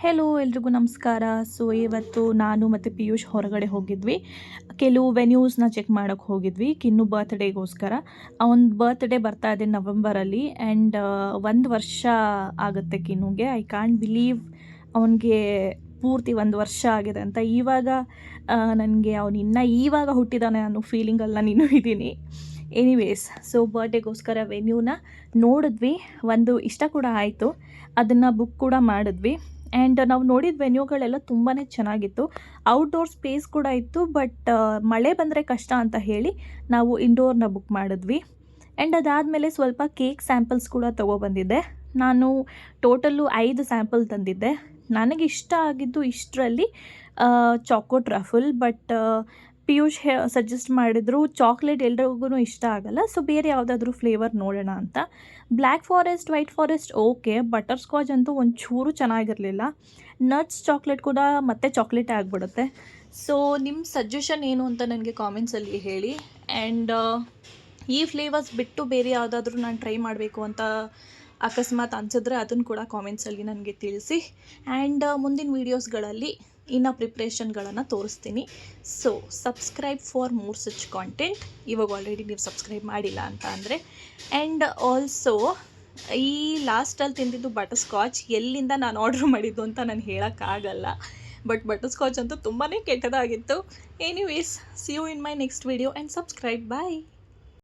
Hello ಎಲ್ರಿಗೂ ನಮಸ್ಕಾರ. So ಇವತ್ತು ನಾನು ಮತ್ತು ಪಿಯೂಷ್ ಹೊರಗಡೆ ಹೋಗಿದ್ವಿ. ಕೆಲವು ವೆನ್ಯೂಸ್ನ ಚೆಕ್ ಮಾಡೋಕ್ಕೆ ಹೋಗಿದ್ವಿ ಕಿನ್ನು ಬರ್ತ್ಡೇಗೋಸ್ಕರ. ಅವನ ಬರ್ತ್ಡೇ ಬರ್ತಾ ಇದೆ ನವಂಬರಲ್ಲಿ ಆ್ಯಂಡ್ 1 ವರ್ಷ ಆಗುತ್ತೆ ಕಿನ್ನುಗೆ. ಐ ಕಾಂಟ್ ಬಿಲೀವ್ ಅವನಿಗೆ ಪೂರ್ತಿ 1 ವರ್ಷ ಆಗಿದೆ ಅಂತ. ಇವಾಗ ನನಗೆ ಅವನು ಇನ್ನೂ ಇವಾಗ ಹುಟ್ಟಿದಾನೆ ಅನ್ನೋ ಫೀಲಿಂಗಲ್ಲಿ ನಾನು ಇನ್ನೂ ಇದ್ದೀನಿ. ಎನಿವೇಸ್, ಸೊ ಬರ್ಡೇಗೋಸ್ಕರ ವೆನ್ಯೂನ ನೋಡಿದ್ವಿ. ಒಂದು ಇಷ್ಟ ಕೂಡ ಆಯಿತು, ಅದನ್ನು ಬುಕ್ ಕೂಡ ಮಾಡಿದ್ವಿ. ಆ್ಯಂಡ್ ನಾವು ನೋಡಿದ ವೆನ್ಯೂಗಳೆಲ್ಲ ತುಂಬಾ ಚೆನ್ನಾಗಿತ್ತು. ಔಟ್ಡೋರ್ ಸ್ಪೇಸ್ ಕೂಡ ಇತ್ತು, ಬಟ್ ಮಳೆ ಬಂದರೆ ಕಷ್ಟ ಅಂತ ಹೇಳಿ ನಾವು ಇಂಡೋರ್ನ ಬುಕ್ ಮಾಡಿದ್ವಿ. ಆ್ಯಂಡ್ ಅದಾದಮೇಲೆ ಸ್ವಲ್ಪ ಕೇಕ್ ಸ್ಯಾಂಪಲ್ಸ್ ಕೂಡ ತೊಗೊಬಂದಿದ್ದೆ. ನಾನು ಟೋಟಲ್ಲು 5 ಸ್ಯಾಂಪಲ್ ತಂದಿದ್ದೆ. ನನಗೆ ಇಷ್ಟ ಆಗಿದ್ದು ಇಷ್ಟರಲ್ಲಿ choco truffle, but Piyush suggest ಮಾಡಿದ್ರು ಚಾಕ್ಲೇಟ್ ಎಲ್ರಿಗೂ ಇಷ್ಟ ಆಗಲ್ಲ, ಸೊ ಬೇರೆ ಯಾವುದಾದ್ರೂ ಫ್ಲೇವರ್ ನೋಡೋಣ ಅಂತ. Black forest, white forest okay, butterscotch ಅಂತೂ ಒಂಚೂರು ಚೆನ್ನಾಗಿರಲಿಲ್ಲ. ನಟ್ಸ್ ಚಾಕ್ಲೇಟ್ ಕೂಡ ಮತ್ತೆ ಚಾಕ್ಲೇಟೇ ಆಗಿಬಿಡುತ್ತೆ. ಸೊ ನಿಮ್ಮ ಸಜೆಷನ್ ಏನು ಅಂತ ನನಗೆ ಕಾಮೆಂಟ್ಸಲ್ಲಿ ಹೇಳಿ. ಆ್ಯಂಡ್ ಈ ಫ್ಲೇವರ್ಸ್ ಬಿಟ್ಟು ಬೇರೆ ಯಾವುದಾದ್ರೂ ನಾನು ಟ್ರೈ ಮಾಡಬೇಕು ಅಂತ ಅಕಸ್ಮಾತ್ ಅನಿಸಿದ್ರೆ ಅದನ್ನು ಕೂಡ ಕಾಮೆಂಟ್ಸಲ್ಲಿ ನನಗೆ ತಿಳಿಸಿ. ಆ್ಯಂಡ್ ಮುಂದಿನ ವೀಡಿಯೋಸ್ಗಳಲ್ಲಿ ಇನ್ನು ಪ್ರಿಪ್ರೇಷನ್ಗಳನ್ನು ತೋರಿಸ್ತೀನಿ. So subscribe for more such content. ಇವಾಗ ಆಲ್ರೆಡಿ ನೀವು ಸಬ್ಸ್ಕ್ರೈಬ್ ಮಾಡಿಲ್ಲ ಅಂತ ಅಂದರೆ. ಆ್ಯಂಡ್ ಆಲ್ಸೋ ಈ ಲಾಸ್ಟಲ್ಲಿ ತಿಂದಿದ್ದು ಬಟರ್ ಸ್ಕಾಚ್ ಎಲ್ಲಿಂದ ನಾನು ಆರ್ಡ್ರ್ ಮಾಡಿದ್ದು ಅಂತ ನಾನು ಹೇಳೋಕ್ಕಾಗಲ್ಲ, ಬಟ್ ಬಟರ್ ಸ್ಕಾಚ್ ಅಂತೂ ತುಂಬಾ ಕೆಟ್ಟದಾಗಿತ್ತು. Anyways, see you in my next video and subscribe. Bye.